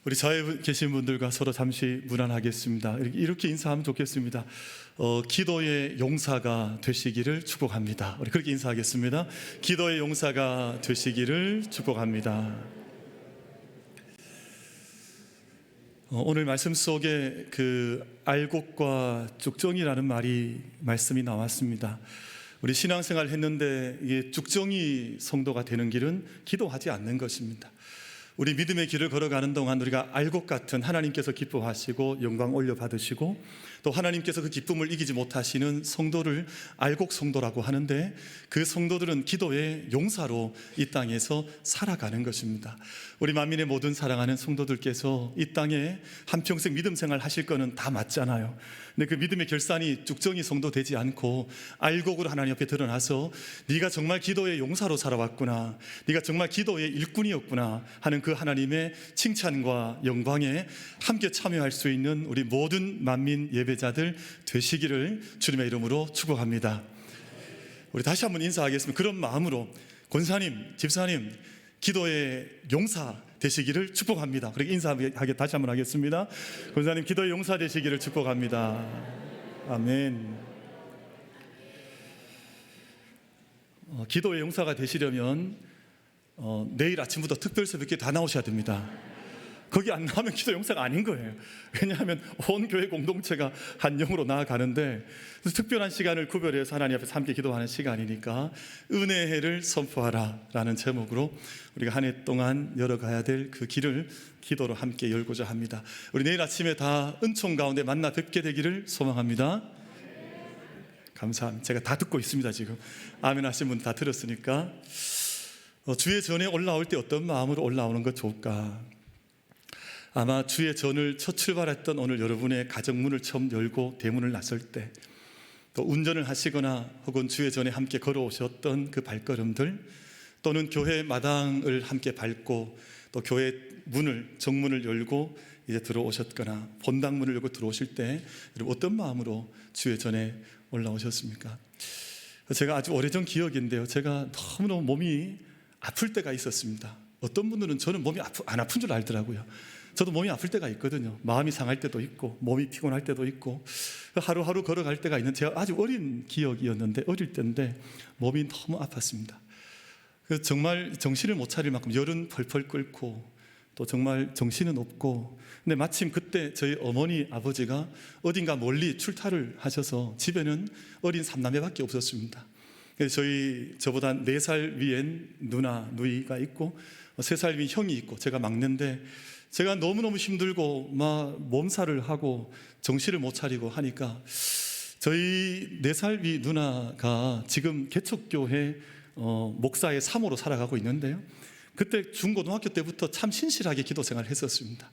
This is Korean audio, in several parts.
우리 자리에 계신 분들과 서로 잠시 문안하겠습니다. 이렇게 인사하면 좋겠습니다. 기도의 용사가 되시기를 축복합니다. 우리 그렇게 인사하겠습니다. 기도의 용사가 되시기를 축복합니다. 오늘 말씀 속에 알곡과 쭉정이라는 말씀이 나왔습니다. 우리 신앙생활 했는데 이게 쭉정이 성도가 되는 길은 기도하지 않는 것입니다. 우리 믿음의 길을 걸어가는 동안 우리가 알곡 같은 하나님께서 기뻐하시고 영광 올려받으시고 또 하나님께서 그 기쁨을 이기지 못하시는 성도를 알곡 성도라고 하는데, 그 성도들은 기도의 용사로 이 땅에서 살아가는 것입니다. 우리 만민의 모든 사랑하는 성도들께서 이 땅에 한평생 믿음 생활 하실 거는 다 맞잖아요. 근데 그 믿음의 결산이 쭉정이 성도 되지 않고 알곡으로 하나님 앞에 드러나서 네가 정말 기도의 용사로 살아왔구나, 네가 정말 기도의 일꾼이었구나 하는 그 하나님의 칭찬과 영광에 함께 참여할 수 있는 우리 모든 만민 예배자들 되시기를 주님의 이름으로 축복합니다. 우리 다시 한번 인사하겠습니다. 그런 마음으로 권사님, 집사님, 기도의 용사 되시기를 축복합니다. 그렇게 인사하게 다시 한번 하겠습니다. 권사님, 기도의 용사 되시기를 축복합니다. 아멘. 기도의 용사가 되시려면 내일 아침부터 특별 새벽에 다 나오셔야 됩니다. 거기 안 나오면 기도 용사가 아닌 거예요. 왜냐하면 온 교회 공동체가 한 영으로 나아가는데, 특별한 시간을 구별해서 하나님 앞에서 함께 기도하는 시간이니까 은혜의 해를 선포하라 라는 제목으로 우리가 한 해 동안 열어가야 될 그 길을 기도로 함께 열고자 합니다. 우리 내일 아침에 다 은총 가운데 만나 뵙게 되기를 소망합니다. 감사합니다. 제가 다 듣고 있습니다. 지금 아멘 하신 분 다 들었으니까 주의 전에 올라올 때 어떤 마음으로 올라오는 것 좋을까? 아마 주의 전을 첫 출발했던 오늘 여러분의 가정문을 처음 열고 대문을 나설 때, 또 운전을 하시거나 혹은 주의 전에 함께 걸어오셨던 그 발걸음들, 또는 교회 마당을 함께 밟고 또 교회 문을, 정문을 열고 이제 들어오셨거나 본당문을 열고 들어오실 때 여러분 어떤 마음으로 주의 전에 올라오셨습니까? 제가 아주 오래전 기억인데요, 제가 너무너무 몸이 아플 때가 있었습니다. 어떤 분들은 저는 몸이 안 아픈 줄 알더라고요. 저도 몸이 아플 때가 있거든요. 마음이 상할 때도 있고 몸이 피곤할 때도 있고 하루하루 걸어갈 때가 있는, 제가 아주 어린 기억이었는데, 어릴 때인데 몸이 너무 아팠습니다. 정말 정신을 못 차릴 만큼 열은 펄펄 끓고 또 정말 정신은 없고, 근데 마침 그때 저희 어머니 아버지가 어딘가 멀리 출타를 하셔서 집에는 어린 삼남매밖에 없었습니다. 그래서 저보다 4살 위엔 누이가 있고 3살 위 형이 있고 제가 막내인데, 제가 너무너무 힘들고 막 몸살을 하고 정신을 못 차리고 하니까 저희 4살 위 누나가 지금 개척교회 목사의 사모로 살아가고 있는데요, 그때 중고등학교 때부터 참 신실하게 기도 생활을 했었습니다.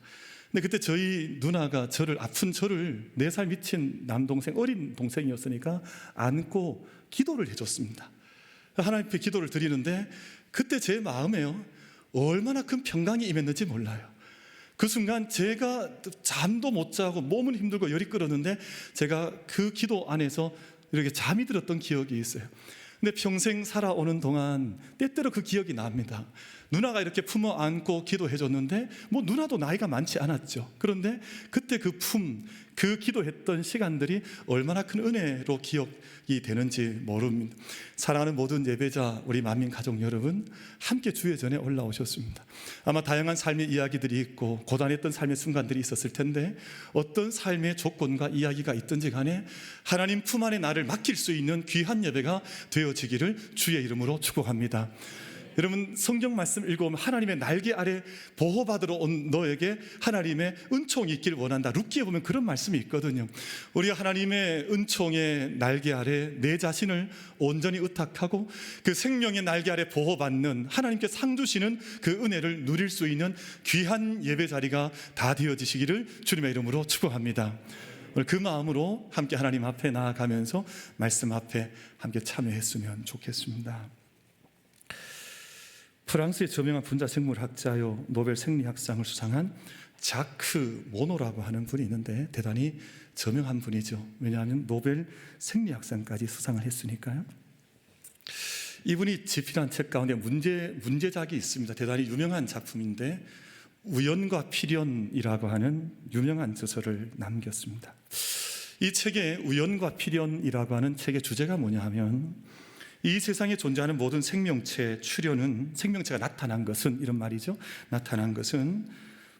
근데 그때 저희 누나가 아픈 저를 4살 미친 남동생, 어린 동생이었으니까 안고 기도를 해줬습니다. 하나님 앞에 기도를 드리는데 그때 제 마음에요, 얼마나 큰 평강이 임했는지 몰라요. 그 순간 제가 잠도 못 자고 몸은 힘들고 열이 끓었는데 제가 그 기도 안에서 이렇게 잠이 들었던 기억이 있어요. 근데 평생 살아오는 동안 때때로 그 기억이 납니다. 누나가 이렇게 품어 안고 기도해 줬는데 누나도 나이가 많지 않았죠. 그런데 그때 그 기도했던 시간들이 얼마나 큰 은혜로 기억이 되는지 모릅니다. 사랑하는 모든 예배자, 우리 만민 가족 여러분, 함께 주의 전에 올라오셨습니다. 아마 다양한 삶의 이야기들이 있고 고단했던 삶의 순간들이 있었을 텐데, 어떤 삶의 조건과 이야기가 있든지 간에 하나님 품 안에 나를 맡길 수 있는 귀한 예배가 되어지기를 주의 이름으로 축복합니다. 여러분, 성경 말씀 읽어보면 하나님의 날개 아래 보호받으러 온 너에게 하나님의 은총이 있기를 원한다. 룻기에 보면 그런 말씀이 있거든요. 우리가 하나님의 은총의 날개 아래 내 자신을 온전히 의탁하고 그 생명의 날개 아래 보호받는, 하나님께 상 주시는 그 은혜를 누릴 수 있는 귀한 예배 자리가 다 되어지시기를 주님의 이름으로 축복합니다. 오늘 그 마음으로 함께 하나님 앞에 나아가면서 말씀 앞에 함께 참여했으면 좋겠습니다. 프랑스의 저명한 분자생물학자요 노벨 생리학상을 수상한 자크 모노라고 하는 분이 있는데 대단히 저명한 분이죠. 왜냐하면 노벨 생리학상까지 수상을 했으니까요. 이분이 집필한 책 가운데 문제작이 있습니다. 대단히 유명한 작품인데 우연과 필연이라고 하는 유명한 저서를 남겼습니다. 이 책의 우연과 필연이라고 하는 책의 주제가 뭐냐 하면, 이 세상에 존재하는 모든 생명체의 출현은, 생명체가 나타난 것은, 이런 말이죠, 나타난 것은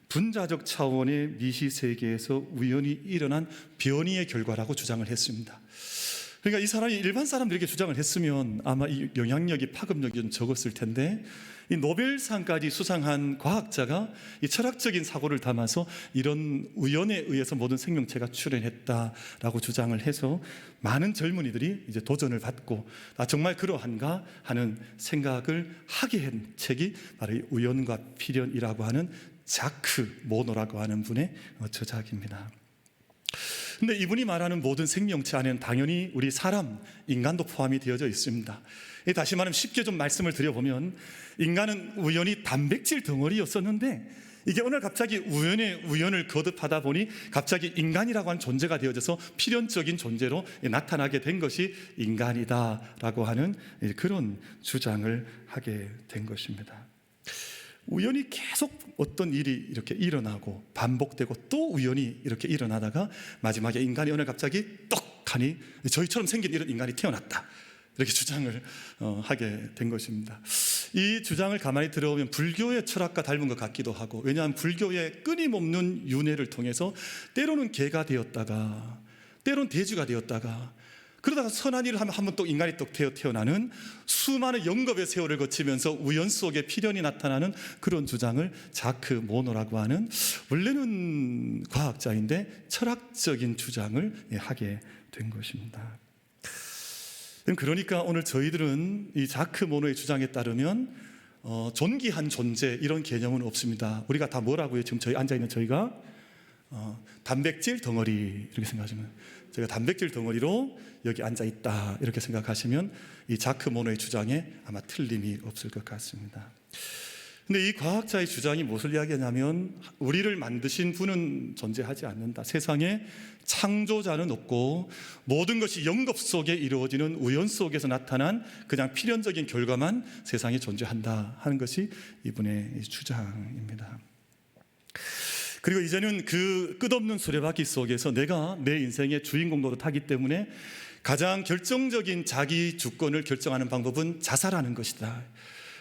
분자적 차원의 미시 세계에서 우연히 일어난 변이의 결과라고 주장을 했습니다. 그러니까 이 사람이 일반 사람들에게 주장을 했으면 아마 이 영향력이, 파급력이 좀 적었을 텐데, 이 노벨상까지 수상한 과학자가 이 철학적인 사고를 담아서 이런 우연에 의해서 모든 생명체가 출현했다라고 주장을 해서 많은 젊은이들이 이제 도전을 받고, 정말 그러한가 하는 생각을 하게 한 책이 바로 이 우연과 필연이라고 하는 자크 모노라고 하는 분의 저작입니다. 근데 이분이 말하는 모든 생명체 안에는 당연히 우리 사람, 인간도 포함이 되어져 있습니다. 다시 말하면 쉽게 좀 말씀을 드려보면, 인간은 우연히 단백질 덩어리였었는데 이게 오늘 갑자기 우연을 거듭하다 보니 갑자기 인간이라고 하는 존재가 되어져서 필연적인 존재로 나타나게 된 것이 인간이다라고 하는 그런 주장을 하게 된 것입니다. 우연히 계속 어떤 일이 이렇게 일어나고 반복되고 또 우연히 이렇게 일어나다가 마지막에 인간이 오늘 갑자기 떡하니 저희처럼 생긴 이런 인간이 태어났다, 이렇게 주장을 하게 된 것입니다. 이 주장을 가만히 들어보면 불교의 철학과 닮은 것 같기도 하고, 왜냐하면 불교의 끊임없는 윤회를 통해서 때로는 개가 되었다가 때로는 돼지가 되었다가, 그러다가 선한 일을 하면 한번 또 인간이 또 태어나는 수많은 영겁의 세월을 거치면서 우연 속에 필연이 나타나는 그런 주장을 자크 모노라고 하는, 원래는 과학자인데 철학적인 주장을 하게 된 것입니다. 그러니까 오늘 저희들은 이 자크 모노의 주장에 따르면 존귀한 존재, 이런 개념은 없습니다. 우리가 다 뭐라고요? 지금 저희 앉아있는 저희가 단백질 덩어리, 이렇게 생각하시면, 제가 단백질 덩어리로 여기 앉아있다, 이렇게 생각하시면 이 자크 모노의 주장에 아마 틀림이 없을 것 같습니다. 근데 이 과학자의 주장이 무엇을 이야기하냐면, 우리를 만드신 분은 존재하지 않는다, 세상에 창조자는 없고 모든 것이 영겁 속에 이루어지는 우연 속에서 나타난 그냥 필연적인 결과만 세상에 존재한다 하는 것이 이분의 주장입니다. 그리고 이제는 그 끝없는 수레바퀴 속에서 내가 내 인생의 주인공 노릇하기 때문에 가장 결정적인 자기 주권을 결정하는 방법은 자살하는 것이다.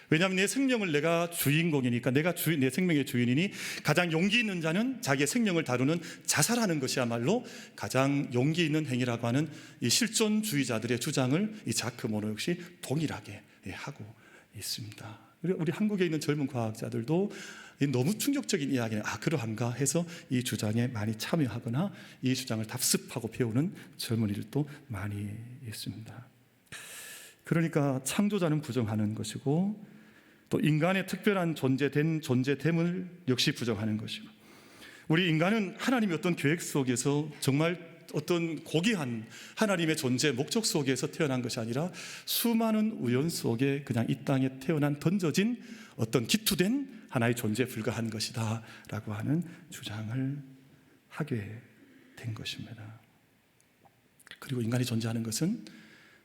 왜냐하면 내 생명을 내가 주인공이니까, 내 생명의 주인이니 가장 용기 있는 자는 자기의 생명을 다루는 자살하는 것이야말로 가장 용기 있는 행위라고 하는 이 실존주의자들의 주장을 이 자크 모노 역시 동일하게 하고 있습니다. 우리 한국에 있는 젊은 과학자들도 너무 충격적인 이야기는 그러한가 해서 이 주장에 많이 참여하거나 이 주장을 답습하고 배우는 젊은이들도 많이 있습니다. 그러니까 창조자는 부정하는 것이고, 또 인간의 특별한 존재됨을 역시 부정하는 것이고, 우리 인간은 하나님의 어떤 계획 속에서 정말 어떤 고귀한 하나님의 존재, 목적 속에서 태어난 것이 아니라 수많은 우연 속에 그냥 이 땅에 태어난 던져진 어떤 기투된 하나의 존재에 불과한 것이다 라고 하는 주장을 하게 된 것입니다. 그리고 인간이 존재하는 것은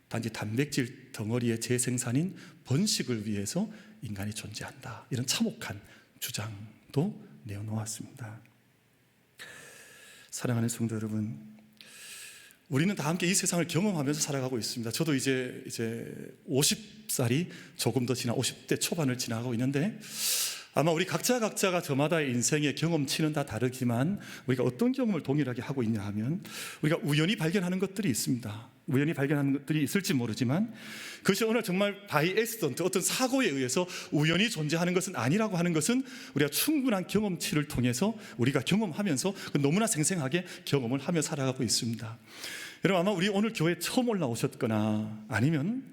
단지 단백질 덩어리의 재생산인 번식을 위해서 인간이 존재한다, 이런 참혹한 주장도 내어놓았습니다. 사랑하는 성도 여러분, 우리는 다 함께 이 세상을 경험하면서 살아가고 있습니다. 저도 이제 50살이 조금 더 지나 50대 초반을 지나가고 있는데, 아마 우리 각자가 저마다의 인생의 경험치는 다 다르지만 우리가 어떤 경험을 동일하게 하고 있냐 하면, 우리가 우연히 발견하는 것들이 있습니다. 우연히 발견하는 것들이 있을지 모르지만 그것이 오늘 정말 바이 액시던트, 어떤 사고에 의해서 우연히 존재하는 것은 아니라고 하는 것은 우리가 충분한 경험치를 통해서 우리가 경험하면서 너무나 생생하게 경험을 하며 살아가고 있습니다. 여러분, 아마 우리 오늘 교회 처음 올라오셨거나 아니면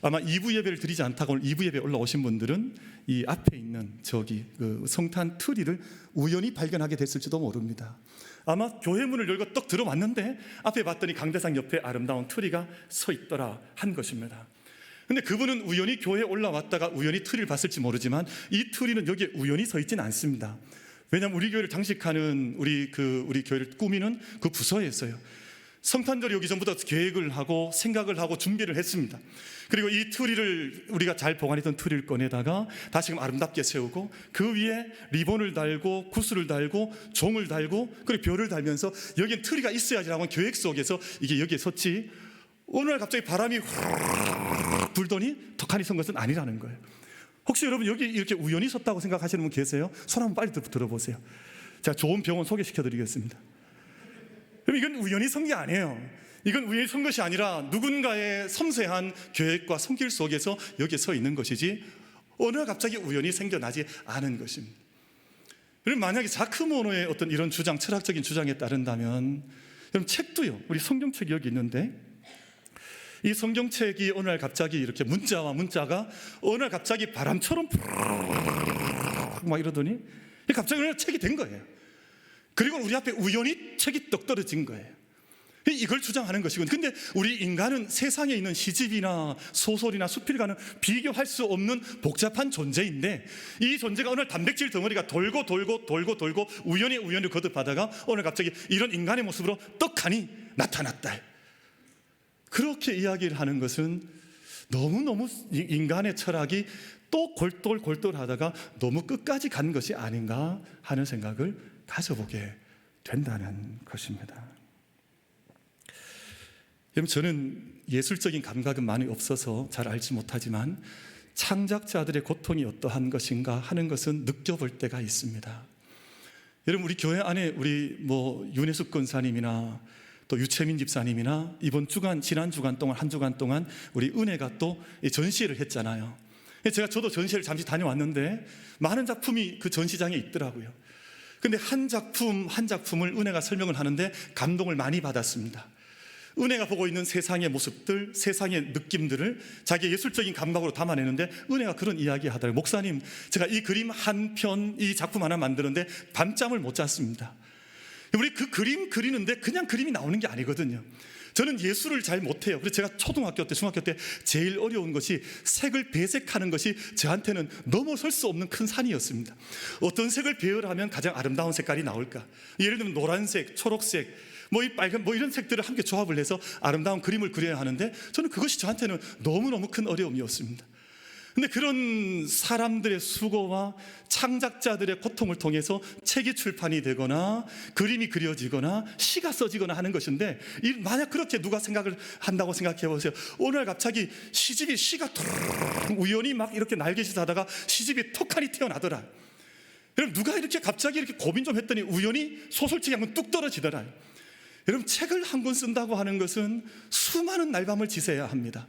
아마 2부 예배를 드리지 않다가 오늘 2부 예배에 올라오신 분들은 이 앞에 있는 저기 그 성탄 트리를 우연히 발견하게 됐을지도 모릅니다. 아마 교회 문을 열고 떡 들어왔는데 앞에 봤더니 강대상 옆에 아름다운 트리가 서 있더라 한 것입니다. 근데 그분은 우연히 교회에 올라왔다가 우연히 트리를 봤을지 모르지만 이 트리는 여기에 우연히 서 있지는 않습니다. 왜냐하면 우리 교회를 장식하는 우리 교회를 꾸미는 그 부서에 있어요. 성탄절이 오기 전부터 계획을 하고 생각을 하고 준비를 했습니다. 그리고 이 트리를, 우리가 잘 보관했던 트리를 꺼내다가 다시금 아름답게 세우고 그 위에 리본을 달고 구슬을 달고 종을 달고 그리고 별을 달면서 여기엔 트리가 있어야지라고 계획 속에서 이게 여기에 섰지, 어느 날 갑자기 바람이 훅 불더니 덕하니 선 것은 아니라는 거예요. 혹시 여러분 여기 이렇게 우연히 섰다고 생각하시는 분 계세요? 손 한번 빨리 들어보세요. 제가 좋은 병원 소개시켜 드리겠습니다. 그럼 이건 우연히 선 게 아니에요. 이건 우연히 선 것이 아니라 누군가의 섬세한 계획과 손길 속에서 여기에 서 있는 것이지 어느 날 갑자기 우연히 생겨나지 않은 것입니다. 그럼 만약에 자크 모노의 어떤 이런 주장, 철학적인 주장에 따른다면, 그럼 책도요, 우리 성경책이 여기 있는데 이 성경책이 어느 날 갑자기 이렇게 문자와 문자가 어느 날 갑자기 바람처럼 막 이러더니 갑자기 어느 날 책이 된 거예요. 그리고 우리 앞에 우연히 책이 떡 떨어진 거예요. 이걸 주장하는 것이군. 근데 우리 인간은 세상에 있는 시집이나 소설이나 수필과는 비교할 수 없는 복잡한 존재인데, 이 존재가 어느 날 단백질 덩어리가 돌고 우연히 거듭하다가 오늘 갑자기 이런 인간의 모습으로 떡하니 나타났다. 그렇게 이야기를 하는 것은 너무너무 인간의 철학이 또 골똘하다가 너무 끝까지 간 것이 아닌가 하는 생각을 가져보게 된다는 것입니다. 저는 예술적인 감각은 많이 없어서 잘 알지 못하지만 창작자들의 고통이 어떠한 것인가 하는 것은 느껴볼 때가 있습니다. 여러분, 우리 교회 안에 우리 윤혜숙 권사님이나 또 유채민 집사님이나 이번 주간, 지난 주간 동안 한 주간 동안 우리 은혜가 또 전시회를 했잖아요. 저도 전시회를 잠시 다녀왔는데 많은 작품이 그 전시장에 있더라고요. 근데 한 작품을 은혜가 설명을 하는데 감동을 많이 받았습니다. 은혜가 보고 있는 세상의 모습들, 세상의 느낌들을 자기의 예술적인 감각으로 담아내는데 은혜가 그런 이야기 하더라고요. 목사님, 제가 이 그림 한 편, 이 작품 하나 만드는데 밤잠을 못 잤습니다. 우리 그 그림 그리는데 그냥 그림이 나오는 게 아니거든요. 저는 예술을 잘 못해요. 그래서 제가 초등학교 때, 중학교 때 제일 어려운 것이 색을 배색하는 것이 저한테는 넘어설 수 없는 큰 산이었습니다. 어떤 색을 배열하면 가장 아름다운 색깔이 나올까? 예를 들면 노란색, 초록색, 이 빨간, 이런 색들을 함께 조합을 해서 아름다운 그림을 그려야 하는데 저는 그것이 저한테는 너무너무 큰 어려움이었습니다. 근데 그런 사람들의 수고와 창작자들의 고통을 통해서 책이 출판이 되거나 그림이 그려지거나 시가 써지거나 하는 것인데, 만약 그렇게 누가 생각을 한다고 생각해 보세요. 오늘 갑자기 시가 우연히 막 이렇게 날개짓 하다가 시집이 턱하니 튀어나더라. 여러분, 누가 이렇게 갑자기 이렇게 고민 좀 했더니 우연히 소설책이 한 권 뚝 떨어지더라. 여러분, 책을 한 권 쓴다고 하는 것은 수많은 날밤을 지새야 합니다.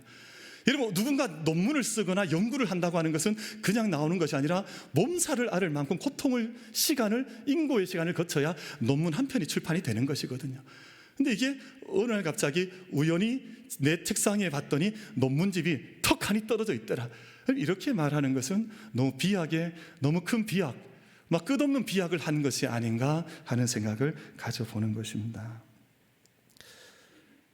여러분, 누군가 논문을 쓰거나 연구를 한다고 하는 것은 그냥 나오는 것이 아니라 몸살을 앓을 만큼 인고의 시간을 거쳐야 논문 한 편이 출판이 되는 것이거든요. 근데 이게 어느 날 갑자기 우연히 내 책상에 봤더니 논문집이 턱하니 떨어져 있더라. 이렇게 말하는 것은 너무 비약에, 너무 큰 비약, 막 끝없는 비약을 한 것이 아닌가 하는 생각을 가져보는 것입니다.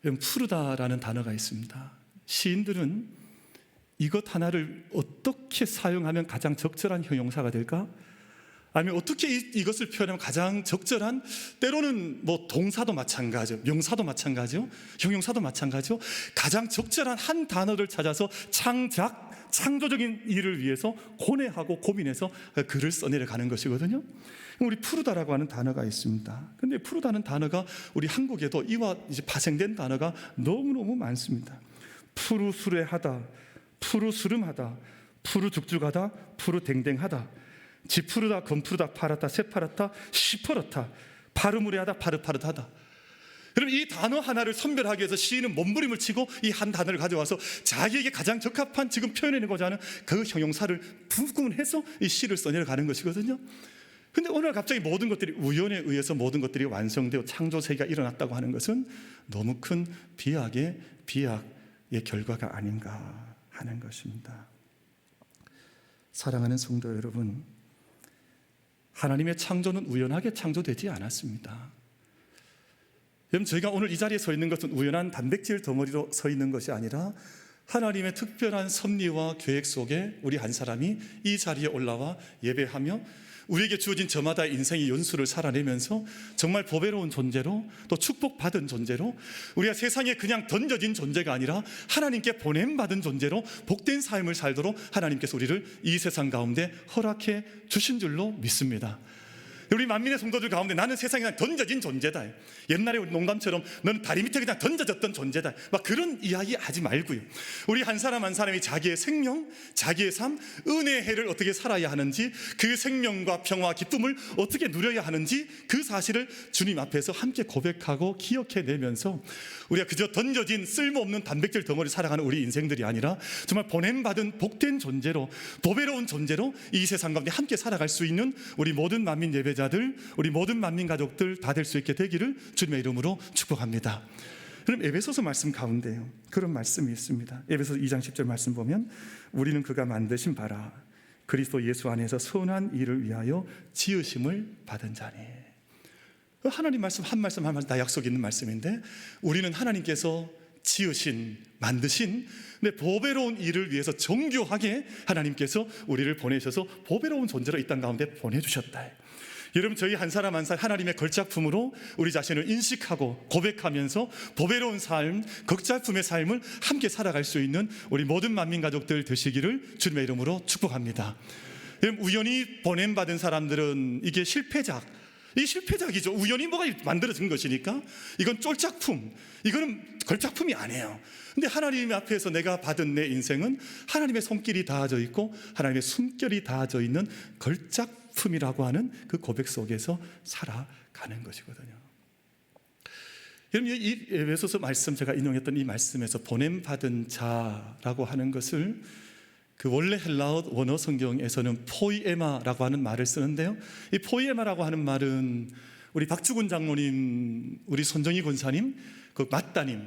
푸르다라는 단어가 있습니다. 시인들은 이것 하나를 어떻게 사용하면 가장 적절한 형용사가 될까? 아니면 어떻게 이것을 표현하면 가장 적절한, 때로는 동사도 마찬가지죠, 명사도 마찬가지죠, 형용사도 마찬가지죠, 가장 적절한 한 단어를 찾아서 창조적인 일을 위해서 고뇌하고 고민해서 글을 써내려가는 것이거든요. 우리 푸르다라고 하는 단어가 있습니다. 근데 푸르다는 단어가 우리 한국에도 이와 이제 파생된 단어가 너무너무 많습니다. 푸르수레하다, 푸르스름하다, 푸르죽죽하다, 푸르댕댕하다, 지푸르다, 검푸르다, 파랗다, 새파랗다, 시퍼렇다, 파르무레하다, 파르파르하다. 그럼 이 단어 하나를 선별하기 위해서 시인은 몸부림을 치고 이 한 단어를 가져와서 자기에게 가장 적합한 지금 표현해내고자 하는 그 형용사를 구분해서 이 시를 써내려가는 것이거든요. 근데 오늘 갑자기 모든 것들이 우연에 의해서 모든 것들이 완성되어 창조세계가 일어났다고 하는 것은 너무 큰 비약의 결과가 아닌가 하는 것입니다. 사랑하는 성도 여러분, 하나님의 창조는 우연하게 창조되지 않았습니다. 여러분, 저희가 오늘 이 자리에 서 있는 것은 우연한 단백질 덩어리로 서 있는 것이 아니라 하나님의 특별한 섭리와 계획 속에 우리 한 사람이 이 자리에 올라와 예배하며 우리에게 주어진 저마다의 인생의 연수를 살아내면서 정말 보배로운 존재로, 또 축복받은 존재로, 우리가 세상에 그냥 던져진 존재가 아니라 하나님께 보냄받은 존재로 복된 삶을 살도록 하나님께서 우리를 이 세상 가운데 허락해 주신 줄로 믿습니다. 우리 만민의 성도들 가운데 나는 세상에 그냥 던져진 존재다, 옛날에 농담처럼 너는 다리 밑에 그냥 던져졌던 존재다, 막 그런 이야기 하지 말고요, 우리 한 사람 한 사람이 자기의 생명, 자기의 삶, 은혜의 해를 어떻게 살아야 하는지, 그 생명과 평화, 기쁨을 어떻게 누려야 하는지 그 사실을 주님 앞에서 함께 고백하고 기억해내면서 우리가 그저 던져진 쓸모없는 단백질 덩어리 살아가는 우리 인생들이 아니라 정말 보냄받은 복된 존재로, 보배로운 존재로 이 세상 가운데 함께 살아갈 수 있는 우리 모든 만민 예배자들, 우리 모든 만민 가족들 다 될 수 있게 되기를 주님의 이름으로 축복합니다. 그럼 에베소서 말씀 가운데요, 그런 말씀이 있습니다. 에베소서 2장 10절 말씀 보면 우리는 그가 만드신 바라 그리스도 예수 안에서 선한 일을 위하여 지으심을 받은 자니. 하나님 말씀 한 말씀 한 말씀 다 약속 있는 말씀인데, 우리는 하나님께서 지으신, 만드신 보배로운 일을 위해서 정교하게 하나님께서 우리를 보내셔서 보배로운 존재로 이 땅 가운데 보내주셨다. 여러분, 저희 한 사람 한 사람 하나님의 걸작품으로 우리 자신을 인식하고 고백하면서 보배로운 삶, 걸작품의 삶을 함께 살아갈 수 있는 우리 모든 만민 가족들 되시기를 주님의 이름으로 축복합니다. 여러분, 우연히 보냄받은 사람들은 이게 실패작, 이 실패작이죠. 우연히 뭐가 만들어진 것이니까 이건 쫄작품, 이거는 걸작품이 아니에요. 근데 하나님 앞에서 내가 받은 내 인생은 하나님의 손길이 닿아져 있고 하나님의 숨결이 닿아져 있는 걸작품이라고 하는 그 고백 속에서 살아가는 것이거든요. 여러분, 이 에베소서 말씀, 제가 인용했던 이 말씀에서 보냄받은 자라고 하는 것을 그 원래 헬라어 원어 성경에서는 포이에마라고 하는 말을 쓰는데요, 이 포이에마라고 하는 말은 우리 박주근 장로님, 우리 손정희 권사님, 그 맞다님,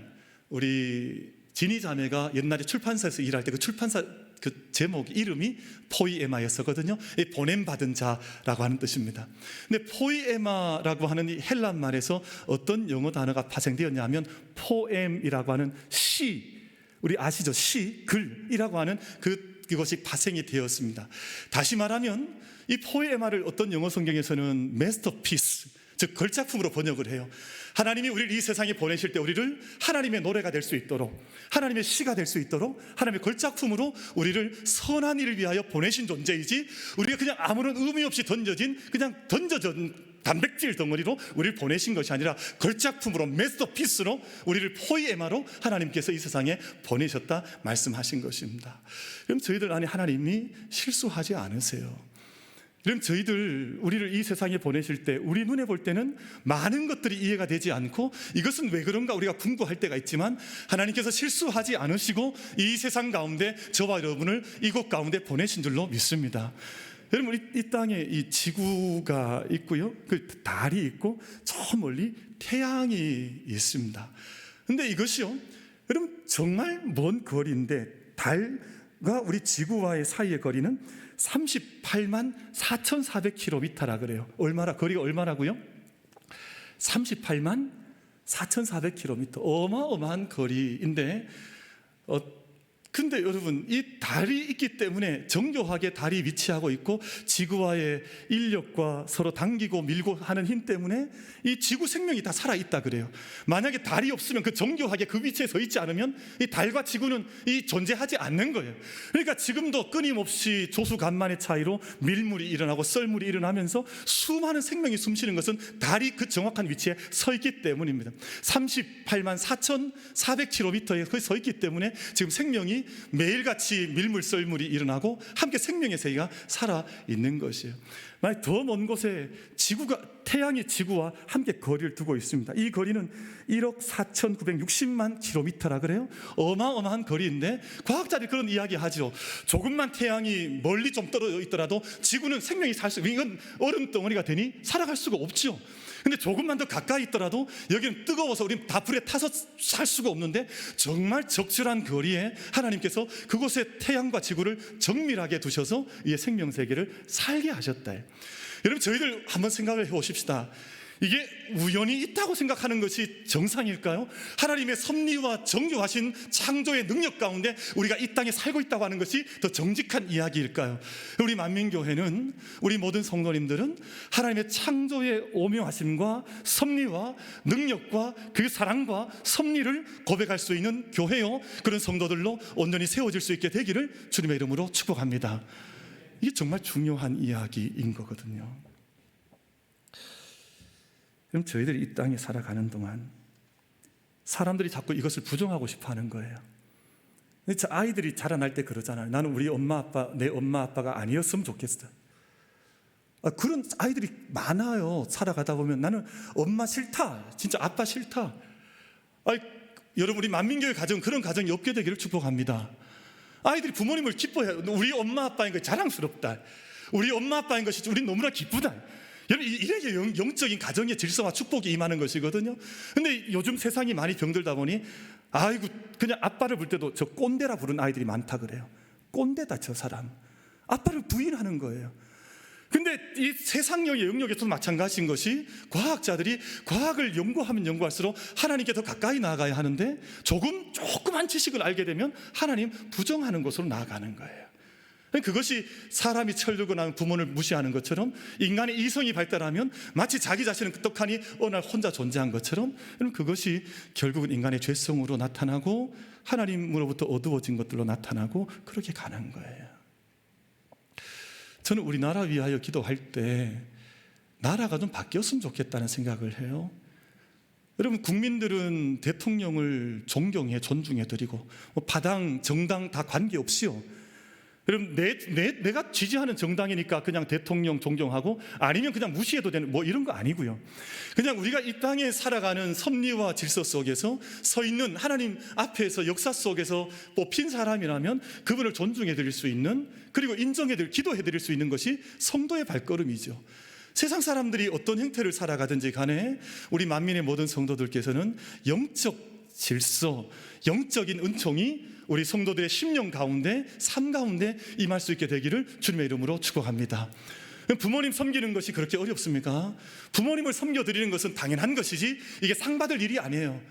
우리 진희 자매가 옛날에 출판사에서 일할 때 그 출판사 그 제목 이름이 포이에마였었거든요. 이 보냄받은 자라고 하는 뜻입니다. 근데 포이에마라고 하는 이 헬란 말에서 어떤 영어 단어가 파생되었냐면 포엠이라고 하는 시, 우리 아시죠? 시, 글이라고 하는 그것이 파생이 되었습니다. 다시 말하면 이 포에마를 어떤 영어 성경에서는 마스터피스, 즉 걸작품으로 번역을 해요. 하나님이 우리를 이 세상에 보내실 때 우리를 하나님의 노래가 될 수 있도록, 하나님의 시가 될 수 있도록 하나님의 걸작품으로 우리를 선한 일을 위하여 보내신 존재이지, 우리가 그냥 아무런 의미 없이 그냥 던져진 단백질 덩어리로 우리를 보내신 것이 아니라 걸작품으로, 마스터피스로 우리를 포이에마로 하나님께서 이 세상에 보내셨다 말씀하신 것입니다. 그럼 저희들 안에 하나님이 실수하지 않으세요. 그럼 우리를 이 세상에 보내실 때 우리 눈에 볼 때는 많은 것들이 이해가 되지 않고 이것은 왜 그런가 우리가 궁금할 때가 있지만, 하나님께서 실수하지 않으시고 이 세상 가운데 저와 여러분을 이곳 가운데 보내신 줄로 믿습니다. 여러분, 이 땅에 이 지구가 있고요, 그 달이 있고 저 멀리 태양이 있습니다. 근데 이것이요, 여러분, 정말 먼 거리인데 달과 우리 지구와의 사이의 거리는 38만 4,400km라 그래요. 거리가 얼마라고요? 38만 4,400km, 어마어마한 거리인데, 근데 여러분, 이 달이 있기 때문에 정교하게 달이 위치하고 있고 지구와의 인력과 서로 당기고 밀고 하는 힘 때문에 이 지구 생명이 다 살아있다 그래요. 만약에 달이 없으면, 그 정교하게 그 위치에 서 있지 않으면 이 달과 지구는 존재하지 않는 거예요. 그러니까 지금도 끊임없이 조수간만의 차이로 밀물이 일어나고 썰물이 일어나면서 수많은 생명이 숨쉬는 것은 달이 그 정확한 위치에 서 있기 때문입니다. 38만 4,400km에 서 있기 때문에 지금 생명이 매일같이 밀물 썰물이 일어나고 함께 생명의 세계가 살아있는 것이에요. 만약 더 먼 곳에 태양이 지구와 함께 거리를 두고 있습니다. 이 거리는 1억 4,960만 킬로미터라 그래요. 어마어마한 거리인데, 과학자들이 그런 이야기 하죠. 조금만 태양이 멀리 좀 떨어져 있더라도 지구는 생명이 이건 얼음 덩어리가 되니 살아갈 수가 없죠. 근데 조금만 더 가까이 있더라도 여기는 뜨거워서 우리는 다 불에 타서 살 수가 없는데, 정말 적절한 거리에 하나님께서 그곳에 태양과 지구를 정밀하게 두셔서 이 생명세계를 살게 하셨다. 여러분, 저희들 한번 생각을 해보십시다. 이게 우연히 있다고 생각하는 것이 정상일까요? 하나님의 섭리와 정교하신 창조의 능력 가운데 우리가 이 땅에 살고 있다고 하는 것이 더 정직한 이야기일까요? 우리 만민교회는, 우리 모든 성도님들은 하나님의 창조의 오묘하심과 섭리와 능력과 그 사랑과 섭리를 고백할 수 있는 교회요, 그런 성도들로 온전히 세워질 수 있게 되기를 주님의 이름으로 축복합니다. 이게 정말 중요한 이야기인 거거든요. 그럼 저희들이 이 땅에 살아가는 동안 사람들이 자꾸 이것을 부정하고 싶어 하는 거예요. 아이들이 자라날 때 그러잖아요. 나는 우리 엄마 아빠, 내 엄마 아빠가 아니었으면 좋겠어. 그런 아이들이 많아요. 살아가다 보면 나는 엄마 싫다, 진짜 아빠 싫다. 여러분, 우리 만민교회 가정은 그런 가정이 없게 되기를 축복합니다. 아이들이 부모님을 기뻐해요. 우리 엄마 아빠인 것이 자랑스럽다, 우리 엄마 아빠인 것이 우리 너무나 기쁘다. 여러분, 이렇게 영적인 가정의 질서와 축복이 임하는 것이거든요. 근데 요즘 세상이 많이 병들다 보니 아이고, 그냥 아빠를 볼 때도 저 꼰대라 부르는 아이들이 많다 그래요. 꼰대다 저 사람. 아빠를 부인하는 거예요. 근데 이 세상의 영역에서도 마찬가지인 것이, 과학자들이 과학을 연구하면 연구할수록 하나님께 더 가까이 나아가야 하는데 조그만 지식을 알게 되면 하나님 부정하는 곳으로 나아가는 거예요. 그것이 사람이 철들고 나면 부모를 무시하는 것처럼, 인간의 이성이 발달하면 마치 자기 자신은 떡하니 어느 날 혼자 존재한 것처럼, 그것이 결국은 인간의 죄성으로 나타나고 하나님으로부터 어두워진 것들로 나타나고 그렇게 가는 거예요. 저는 우리나라 위하여 기도할 때 나라가 좀 바뀌었으면 좋겠다는 생각을 해요. 여러분, 국민들은 대통령을 존경해, 존중해 드리고 파당, 정당 다 관계없이요, 그럼 내가 지지하는 정당이니까 그냥 대통령 존경하고 아니면 그냥 무시해도 되는 이런 거 아니고요. 그냥 우리가 이 땅에 살아가는 섭리와 질서 속에서 서 있는 하나님 앞에서 역사 속에서 뽑힌 사람이라면 그분을 존중해 드릴 수 있는, 그리고 기도해 드릴 수 있는 것이 성도의 발걸음이죠. 세상 사람들이 어떤 형태를 살아가든지 간에 우리 만민의 모든 성도들께서는 영적 질서, 영적인 은총이 우리 성도들의 심령 가운데, 삶 가운데 임할 수 있게 되기를 주님의 이름으로 축복합니다. 부모님 섬기는 것이 그렇게 어렵습니까? 부모님을 섬겨드리는 것은 당연한 것이지 이게 상 받을 일이 아니에요.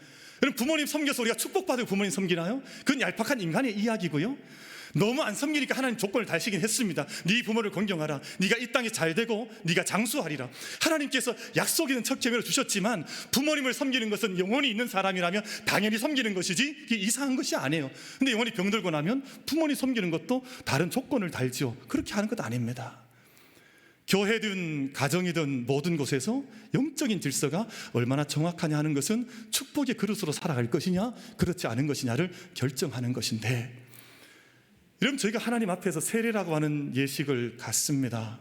여러분, 부모님 섬겨서 우리가 축복받을 부모님 섬기나요? 그건 얄팍한 인간의 이야기고요. 너무 안 섬기니까 하나님 조건을 달시긴 했습니다. 네 부모를 존경하라, 네가 이 땅에 잘 되고 네가 장수하리라. 하나님께서 약속 있는 첫 계명을 주셨지만 부모님을 섬기는 것은 영혼이 있는 사람이라면 당연히 섬기는 것이지 이게 이상한 것이 아니에요. 근데 영혼이 병들고 나면 부모님 섬기는 것도 다른 조건을 달죠. 그렇게 하는 것 아닙니다. 교회든 가정이든 모든 곳에서 영적인 질서가 얼마나 정확하냐 하는 것은 축복의 그릇으로 살아갈 것이냐 그렇지 않은 것이냐를 결정하는 것인데, 여러분, 저희가 하나님 앞에서 세례라고 하는 예식을 갖습니다.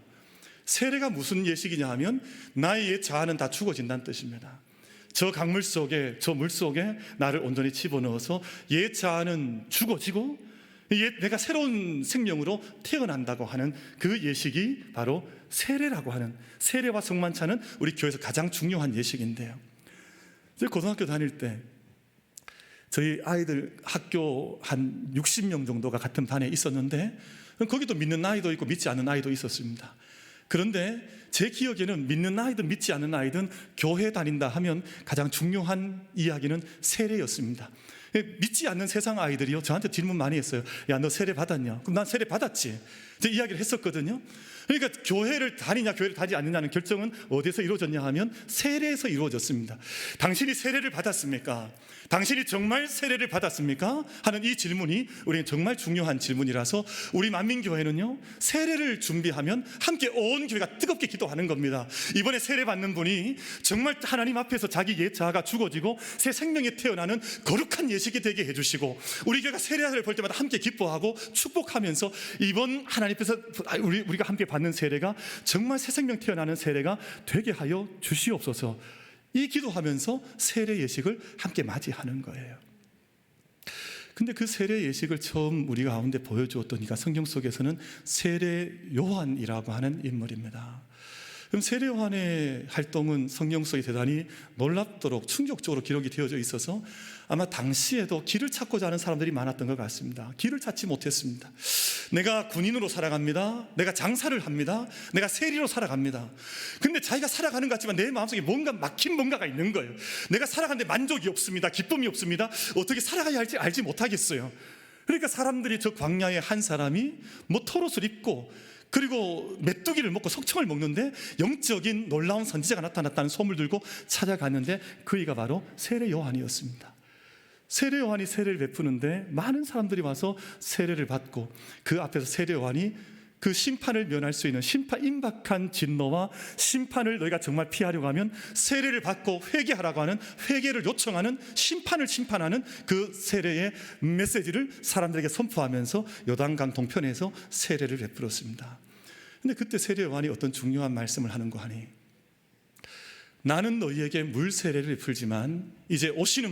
세례가 무슨 예식이냐 하면 나의 옛 자아는 다 죽어진다는 뜻입니다. 저 강물 속에, 저 물 속에 나를 온전히 집어넣어서 옛 자아는 죽어지고 내가 새로운 생명으로 태어난다고 하는 그 예식이 바로 세례라고 하는, 세례와 성만찬은 우리 교회에서 가장 중요한 예식인데요. 제가 고등학교 다닐 때 저희 아이들 학교 한 60명 정도가 같은 반에 있었는데 거기도 믿는 아이도 있고 믿지 않는 아이도 있었습니다. 그런데 제 기억에는 믿는 아이든 믿지 않는 아이든 교회 다닌다 하면 가장 중요한 이야기는 세례였습니다. 믿지 않는 세상 아이들이요, 저한테 질문 많이 했어요. 야, 너 세례 받았냐? 그럼 난 세례 받았지. 제가 이야기를 했었거든요. 그러니까 교회를 다니냐 교회를 다니지 않느냐는 결정은 어디서 이루어졌냐 하면 세례에서 이루어졌습니다. 당신이 세례를 받았습니까? 당신이 정말 세례를 받았습니까? 하는 이 질문이 우리는 정말 중요한 질문이라서 우리 만민교회는요, 세례를 준비하면 함께 온 교회가 뜨겁게 기도하는 겁니다. 이번에 세례 받는 분이 정말 하나님 앞에서 자기 옛 자아가 죽어지고 새 생명이 태어나는 거룩한 예식이 되게 해주시고, 우리 교회가 세례를 볼 때마다 함께 기뻐하고 축복하면서 이번 하나님 앞에서 우리가 함께 받는 세례가 정말 새 생명 태어나는 세례가 되게 하여 주시옵소서, 이 기도하면서 세례 예식을 함께 맞이하는 거예요. 근데 그 세례 예식을 처음 우리 가운데 보여주었던 이가 성경 속에서는 세례 요한이라고 하는 인물입니다. 그럼 세례 요한의 활동은 성경 속에 대단히 놀랍도록 충격적으로 기록이 되어져 있어서 아마 당시에도 길을 찾고자 하는 사람들이 많았던 것 같습니다. 길을 찾지 못했습니다. 내가 군인으로 살아갑니다. 내가 장사를 합니다. 내가 세리로 살아갑니다. 근데 자기가 살아가는 것 같지만 내 마음속에 뭔가 막힌 뭔가가 있는 거예요. 내가 살아가는데 만족이 없습니다. 기쁨이 없습니다. 어떻게 살아가야 할지 알지 못하겠어요. 그러니까 사람들이 저 광야에 한 사람이 뭐 털옷을 입고 그리고 메뚜기를 먹고 석청을 먹는데 영적인 놀라운 선지자가 나타났다는 소문을 들고 찾아갔는데 그이가 바로 세례 요한이었습니다. 세례 요한이 세례를 베푸는데 많은 사람들이 와서 세례를 받고 그 앞에서 세례 요한이 그 심판을 면할 수 있는 임박한 진노와 심판을 너희가 정말 피하려고 하면 세례를 받고 회개하라고 하는, 회개를 요청하는, 심판을 심판하는 그 세례의 메시지를 사람들에게 선포하면서 요단강 동편에서 세례를 베풀었습니다. 근데 그때 세례 요한이 어떤 중요한 말씀을 하는 거 하니, 나는 너희에게 물 세례를 베풀지만 이제 오실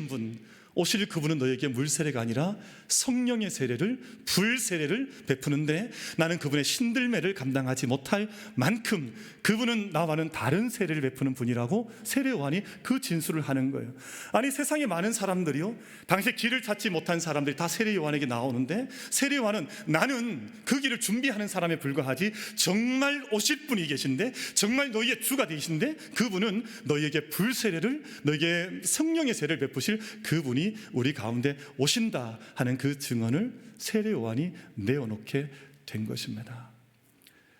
그분은 너희에게 물 세례가 아니라 성령의 세례를, 불 세례를 베푸는데 나는 그분의 신들매를 감당하지 못할 만큼 그분은 나와는 다른 세례를 베푸는 분이라고 세례 요한이 그 진술을 하는 거예요. 아니, 세상에 많은 사람들이요, 당시에 길을 찾지 못한 사람들이 다 세례 요한에게 나오는데 세례 요한은 나는 그 길을 준비하는 사람에 불과하지 정말 오실 분이 계신데, 정말 너희의 주가 되신데 그분은 너희에게 불 세례를, 너희에게 성령의 세례를 베푸실 그분이 우리 가운데 오신다 하는 그 증언을 세례 요한이 내어놓게 된 것입니다.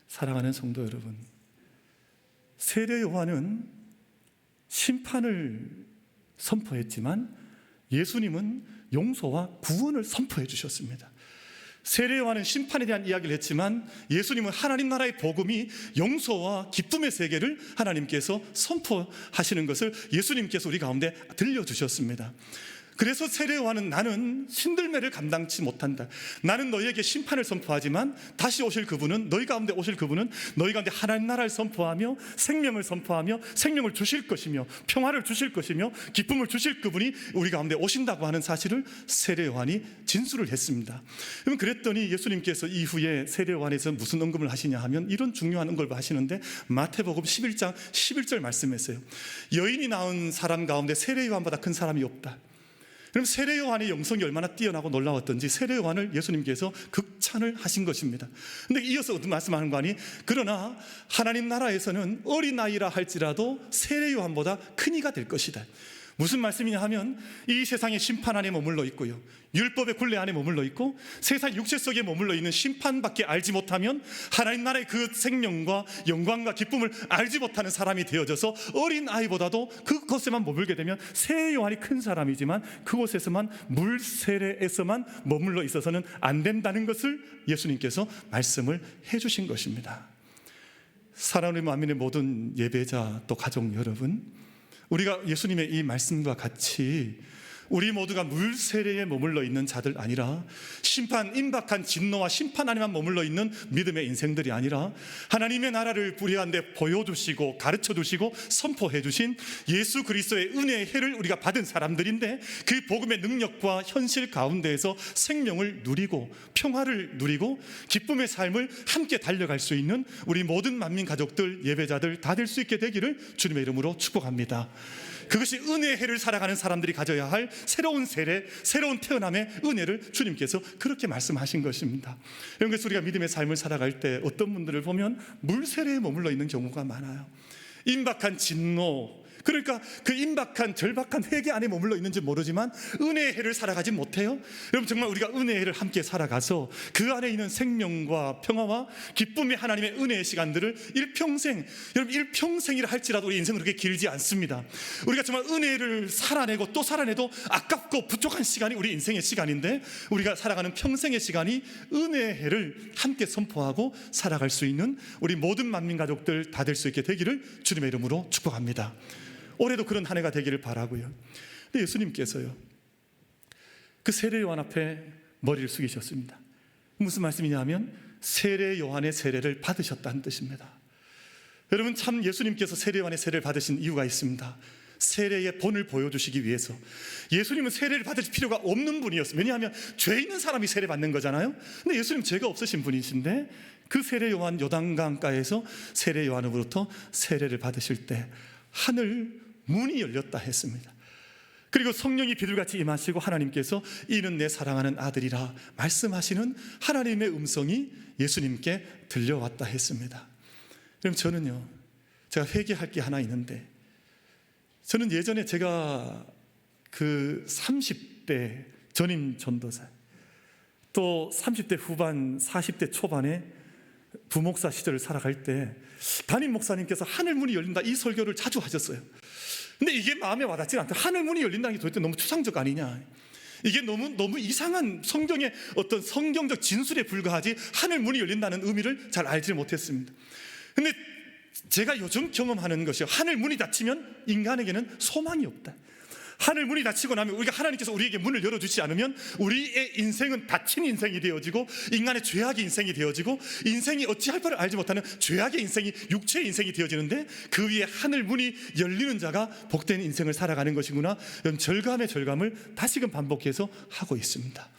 사랑하는 성도 여러분, 세례 요한은 심판을 선포했지만 예수님은 용서와 구원을 선포해 주셨습니다. 세례 요한은 심판에 대한 이야기를 했지만 예수님은 하나님 나라의 복음이 용서와 기쁨의 세계를 하나님께서 선포하시는 것을 예수님께서 우리 가운데 들려주셨습니다. 그래서 세례 요한은 나는 신들매를 감당치 못한다, 나는 너희에게 심판을 선포하지만 다시 오실 그분은, 너희 가운데 오실 그분은 너희 가운데 하나님 나라를 선포하며 생명을 선포하며 생명을 주실 것이며 평화를 주실 것이며 기쁨을 주실 그분이 우리 가운데 오신다고 하는 사실을 세례 요한이 진술을 했습니다. 그랬더니 예수님께서 이후에 세례 요한에서 무슨 언급을 하시냐 하면 이런 중요한 언급을 하시는데, 마태복음 11장 11절 말씀했어요. 여인이 낳은 사람 가운데 세례 요한보다 큰 사람이 없다. 그럼 세례 요한의 영성이 얼마나 뛰어나고 놀라웠던지 세례 요한을 예수님께서 극찬을 하신 것입니다. 근데 이어서 어떤 말씀하는 거 아니? 그러나 하나님 나라에서는 어린아이라 할지라도 세례 요한보다 큰 이가 될 것이다. 무슨 말씀이냐 하면 이 세상의 심판 안에 머물러 있고요, 율법의 굴레 안에 머물러 있고 세상 육체 속에 머물러 있는 심판밖에 알지 못하면 하나님 나라의 그 생명과 영광과 기쁨을 알지 못하는 사람이 되어져서 어린 아이보다도 그곳에만 머물게 되면 세례 요한이 큰 사람이지만 그곳에서만, 물 세례에서만 머물러 있어서는 안 된다는 것을 예수님께서 말씀을 해주신 것입니다. 사랑하는 만민의 모든 예배자 또 가족 여러분, 우리가 예수님의 이 말씀과 같이 우리 모두가 물 세례에 머물러 있는 자들 아니라 심판, 임박한 진노와 심판 안에만 머물러 있는 믿음의 인생들이 아니라 하나님의 나라를 우리한테 보여주시고 가르쳐주시고 선포해주신 예수 그리스도의 은혜의 해를 우리가 받은 사람들인데, 그 복음의 능력과 현실 가운데에서 생명을 누리고 평화를 누리고 기쁨의 삶을 함께 달려갈 수 있는 우리 모든 만민 가족들, 예배자들 다 될 수 있게 되기를 주님의 이름으로 축복합니다. 그것이 은혜의 해를 살아가는 사람들이 가져야 할 새로운 세례, 새로운 태어남의 은혜를 주님께서 그렇게 말씀하신 것입니다. 그래서 우리가 믿음의 삶을 살아갈 때 어떤 분들을 보면 물 세례에 머물러 있는 경우가 많아요. 임박한 진노, 그러니까 그 임박한 절박한 회개 안에 머물러 있는지 모르지만 은혜의 해를 살아가지 못해요. 여러분, 정말 우리가 은혜의 해를 함께 살아가서 그 안에 있는 생명과 평화와 기쁨의 하나님의 은혜의 시간들을 일평생, 여러분 일평생이라 할지라도 우리 인생은 그렇게 길지 않습니다. 우리가 정말 은혜를 살아내고 또 살아내도 아깝고 부족한 시간이 우리 인생의 시간인데, 우리가 살아가는 평생의 시간이 은혜의 해를 함께 선포하고 살아갈 수 있는 우리 모든 만민 가족들 다 될 수 있게 되기를 주님의 이름으로 축복합니다. 올해도 그런 한 해가 되기를 바라고요. 근데 예수님께서요, 그 세례 요한 앞에 머리를 숙이셨습니다. 무슨 말씀이냐 하면 세례 요한의 세례를 받으셨다는 뜻입니다. 여러분, 참 예수님께서 세례 요한의 세례를 받으신 이유가 있습니다. 세례의 본을 보여주시기 위해서. 예수님은 세례를 받을 필요가 없는 분이었어요. 왜냐하면 죄 있는 사람이 세례 받는 거잖아요. 근데 예수님 죄가 없으신 분이신데 그 세례 요한 요단강가에서 세례 요한으로부터 세례를 받으실 때 하늘 문이 열렸다 했습니다. 그리고 성령이 비둘같이 임하시고 하나님께서 이는 내 사랑하는 아들이라 말씀하시는 하나님의 음성이 예수님께 들려왔다 했습니다. 그럼 저는요, 제가 회개할 게 하나 있는데, 저는 예전에 제가 그 30대 전임 전도사, 또 30대 후반 40대 초반에 부목사 시절을 살아갈 때 담임 목사님께서 하늘문이 열린다 이 설교를 자주 하셨어요. 근데 이게 마음에 와닿지 않다. 하늘문이 열린다는 게 도대체 너무 추상적 아니냐, 이게 너무 이상한 성경의 어떤 성경적 진술에 불과하지 하늘문이 열린다는 의미를 잘 알지 못했습니다. 근데 제가 요즘 경험하는 것이 하늘문이 닫히면 인간에게는 소망이 없다. 하늘문이 닫히고 나면 우리가 하나님께서 우리에게 문을 열어주지 않으면 우리의 인생은 닫힌 인생이 되어지고 인간의 죄악의 인생이 되어지고 인생이 어찌할 바를 알지 못하는 죄악의 인생이 육체의 인생이 되어지는데 그 위에 하늘문이 열리는 자가 복된 인생을 살아가는 것이구나, 이런 절감의 절감을 다시금 반복해서 하고 있습니다.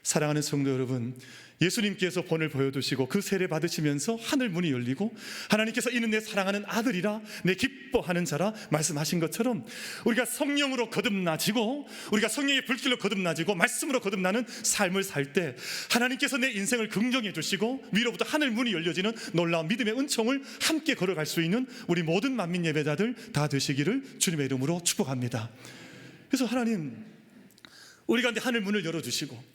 사랑하는 성도 여러분, 예수님께서 본을 보여주시고 그 세례 받으시면서 하늘 문이 열리고 하나님께서 이는 내 사랑하는 아들이라 내 기뻐하는 자라 말씀하신 것처럼 우리가 성령으로 거듭나지고 우리가 성령의 불길로 거듭나지고 말씀으로 거듭나는 삶을 살 때 하나님께서 내 인생을 긍정해 주시고 위로부터 하늘 문이 열려지는 놀라운 믿음의 은총을 함께 걸어갈 수 있는 우리 모든 만민 예배자들 다 되시기를 주님의 이름으로 축복합니다. 그래서 하나님, 우리 가운데 하늘 문을 열어주시고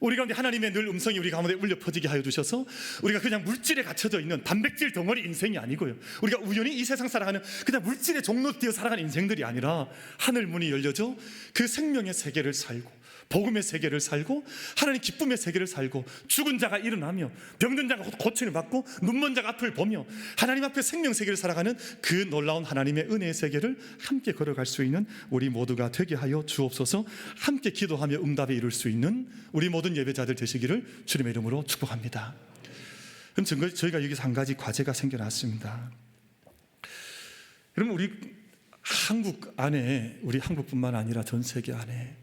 우리 가운데 하나님의 늘 음성이 우리 가운데 울려 퍼지게 하여 주셔서 우리가 그냥 물질에 갇혀져 있는 단백질 덩어리 인생이 아니고요, 우리가 우연히 이 세상 살아가는 그냥 물질의 종로 뛰어 살아가는 인생들이 아니라 하늘 문이 열려져 그 생명의 세계를 살고 복음의 세계를 살고 하나님 기쁨의 세계를 살고 죽은 자가 일어나며 병든 자가 고침을 받고 눈먼 자가 앞을 보며 하나님 앞에 생명 세계를 살아가는 그 놀라운 하나님의 은혜의 세계를 함께 걸어갈 수 있는 우리 모두가 되게 하여 주옵소서. 함께 기도하며 응답에 이룰 수 있는 우리 모든 예배자들 되시기를 주님의 이름으로 축복합니다. 그럼 저희가 여기서 한 가지 과제가 생겨났습니다. 여러분, 우리 한국 안에, 우리 한국뿐만 아니라 전 세계 안에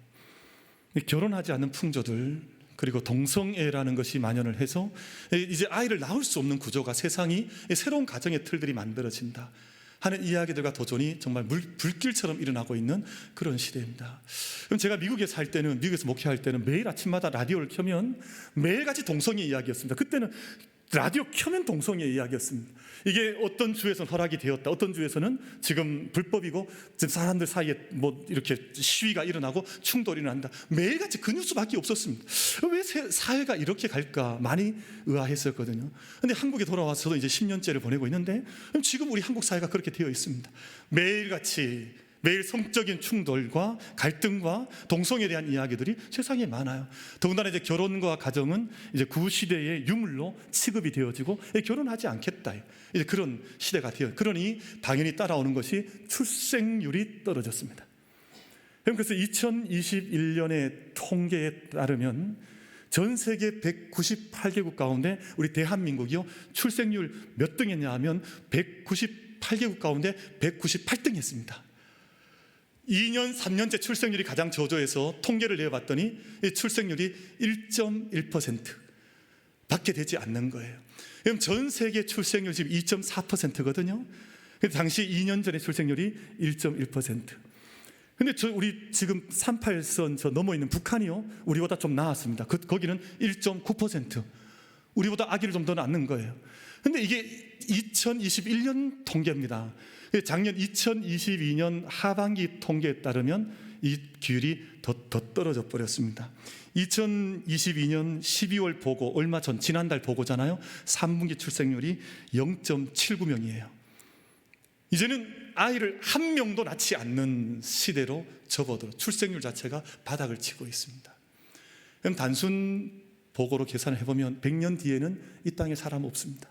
결혼하지 않는 풍조들, 그리고 동성애라는 것이 만연을 해서 이제 아이를 낳을 수 없는 구조가, 세상이 새로운 가정의 틀들이 만들어진다 하는 이야기들과 도전이 정말 불길처럼 일어나고 있는 그런 시대입니다. 그럼 제가 미국에 살 때는, 미국에서 목회할 때는 매일 아침마다 라디오를 켜면 매일같이 동성애 이야기였습니다. 그때는 라디오 켜면 동성애 이야기였습니다. 이게 어떤 주에서는 허락이 되었다, 어떤 주에서는 지금 불법이고 지금 사람들 사이에 뭐 이렇게 시위가 일어나고 충돌이 일어난다, 매일같이 그 뉴스밖에 없었습니다. 왜 사회가 이렇게 갈까 많이 의아했었거든요. 근데 한국에 돌아와서도 이제 10년째를 보내고 있는데 지금 우리 한국 사회가 그렇게 되어 있습니다. 매일 성적인 충돌과 갈등과 동성애에 대한 이야기들이 세상에 많아요. 더군다나 이제 결혼과 가정은 이제 구시대의 유물로 취급이 되어지고 결혼하지 않겠다, 이제 그런 시대가 되어, 그러니 당연히 따라오는 것이 출생률이 떨어졌습니다. 그래서 2021년의 통계에 따르면 전 세계 198개국 가운데 우리 대한민국이요, 출생률 몇 등 했냐 하면 198개국 가운데 198등 했습니다. 2년, 3년째 출생률이 가장 저조해서 통계를 내봤더니 이 출생률이 1.1% 밖에 되지 않는 거예요. 그럼 전 세계 출생률 지금 2.4%거든요. 당시 2년 전에 출생률이 1.1%. 근데 우리 지금 38선 저 넘어 있는 북한이요, 우리보다 좀 나았습니다. 거기는 1.9%. 우리보다 아기를 좀 더 낳는 거예요. 근데 이게 2021년 통계입니다. 작년 2022년 하반기 통계에 따르면 이 비율이 더 떨어져 버렸습니다. 2022년 12월 보고, 얼마 전 지난달 보고잖아요. 3분기 출생률이 0.79명이에요. 이제는 아이를 한 명도 낳지 않는 시대로 접어들어 출생률 자체가 바닥을 치고 있습니다. 그럼 단순 보고로 계산을 해보면 100년 뒤에는 이 땅에 사람 없습니다.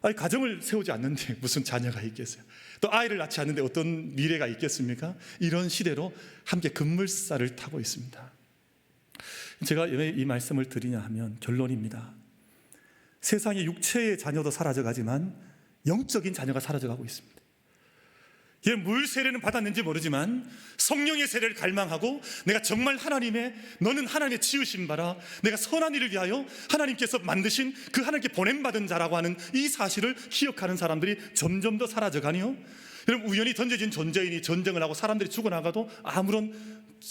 아니, 가정을 세우지 않는데 무슨 자녀가 있겠어요? 또 아이를 낳지 않는데 어떤 미래가 있겠습니까? 이런 시대로 함께 급물살을 타고 있습니다. 제가 왜 이 말씀을 드리냐 하면 결론입니다. 세상에 육체의 자녀도 사라져가지만 영적인 자녀가 사라져가고 있습니다. 예, 물 세례는 받았는지 모르지만 성령의 세례를 갈망하고 내가 정말 너는 하나님의 지으신 바라 내가 선한 일을 위하여 하나님께서 만드신 그 하나님께 보냄받은 자라고 하는 이 사실을 기억하는 사람들이 점점 더 사라져가니요. 여러분, 우연히 던져진 존재인이 전쟁을 하고 사람들이 죽어나가도 아무런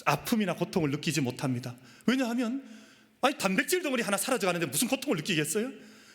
아픔이나 고통을 느끼지 못합니다. 왜냐하면 단백질 덩어리 하나 사라져가는데 무슨 고통을 느끼겠어요?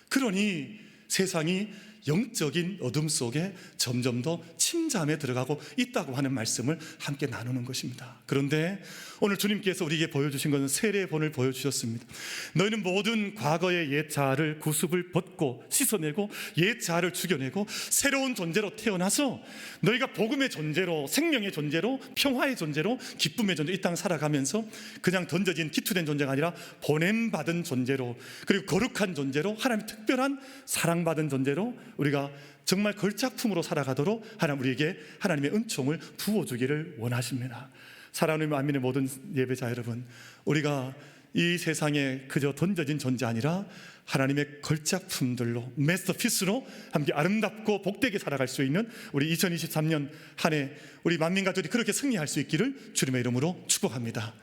그러니 세상이 영적인 어둠 속에 점점 더 침잠에 들어가고 있다고 하는 말씀을 함께 나누는 것입니다. 그런데 오늘 주님께서 우리에게 보여주신 것은 세례의 본을 보여주셨습니다. 너희는 모든 과거의 옛 자아를 구습을 벗고 씻어내고 옛 자아를 죽여내고 새로운 존재로 태어나서 너희가 복음의 존재로, 생명의 존재로, 평화의 존재로, 기쁨의 존재로 이 땅 살아가면서 그냥 던져진 기투된 존재가 아니라 보냄받은 존재로, 그리고 거룩한 존재로, 하나님의 특별한 사랑받은 존재로 우리가 정말 걸작품으로 살아가도록 하나님 우리에게 하나님의 은총을 부어주기를 원하십니다. 사랑하는 만민의 모든 예배자 여러분, 우리가 이 세상에 그저 던져진 존재 아니라 하나님의 걸작품들로, 마스터피스로 함께 아름답고 복되게 살아갈 수 있는 우리 2023년 한 해 우리 만민 가족이 그렇게 승리할 수 있기를 주님의 이름으로 축복합니다.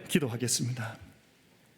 기도하겠습니다.